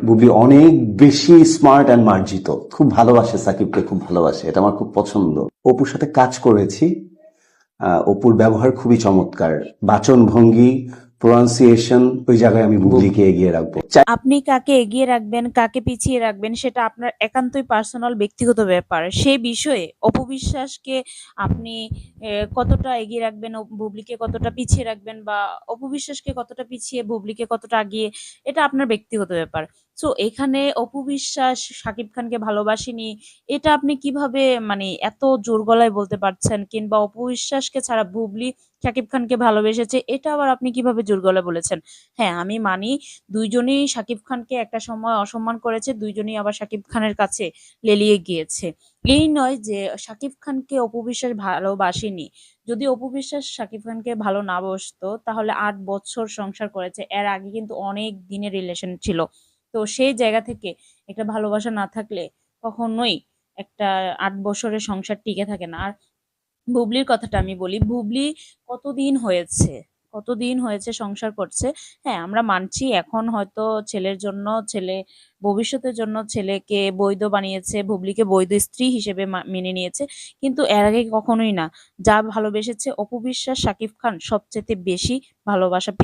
বুবলি অনেক বেশি smart and মার্জিত, খুব ভালোবাসে সাকিবকে, খুব ভালোবাসে, এটা আমার খুব পছন্দ। অপুর সাথে কাজ করেছি, অপুর ব্যবহার খুবই চমৎকার, বাচন ভঙ্গি, প্রোনাউন্সিয়েশন, ওই জায়গায় আমি বুবলিকে এগিয়ে রাখবো। আপনি কাকে এগিয়ে রাখবেন, কাকে পিছিয়ে রাখবেন সেটা আপনার একান্তই পার্সোনাল ব্যক্তিগত ব্যাপার। সেই বিষয়ে অপু বিশ্বাসকে আপনি কতটা এগিয়ে রাখবেন, বুবলিকে কতটা পিছিয়ে রাখবেন, বা অপু বিশ্বাসকে কতটা পিছিয়ে বুবলিকে কতটা আগিয়ে, এটা আপনার ব্যক্তিগত ব্যাপার। সো এখানে অপু বিশ্বাস শাকিব খানকে ভালোবাসেনি, এটা আপনি কিভাবে মানে এত জোর গলায় বলতে পারছেন? কিংবা অপু বিশ্বাসকে ছাড়া বুবলি শাকিব খানকে ভালোবেসেছে, এটা আবার আপনি কিভাবে জোর গলায় বলেছেন? হ্যাঁ, আমি মানি দুইজনেই শাকিব খানকে একটা সময় অসম্মান করেছে, দুইজনেই আবার শাকিব খানের কাছে লেলিয়ে গিয়েছে। এই নয় যে শাকিব খানকে অপু বিশ্বাস ভালোবাসেনি। যদি অপু বিশ্বাস শাকিব খানকে ভালো না বাসতো তাহলে ৮ বছর সংসার করেছে। এর আগে কিন্তু অনেক দিনের রিলেশন ছিল। তো সেই জায়গা থেকে একটা ভালোবাসা না থাকলে কখনোই একটা ৮ বছরের সংসার টিকে থাকে না। আর বুবলির কথাটা আমি বলি, বুবলি কতদিন হয়েছে, কতদিন হয়েছে সংসার করছে। হ্যাঁ, আমরা মানছি এখন হয়তো ছেলের জন্য, ছেলে ভবিষ্যতের জন্য ছেলেকে বৈধ বানিয়েছে, বুবলিকে বৈধ স্ত্রী হিসেবে মেনে নিয়েছে। কিন্তু এর আগে কখনোই না। যা ভালোবেসেছে অপু বিশ্বাস, শাকিব খান সবচেয়ে বেশি ভালোবাসা পেয়েছে।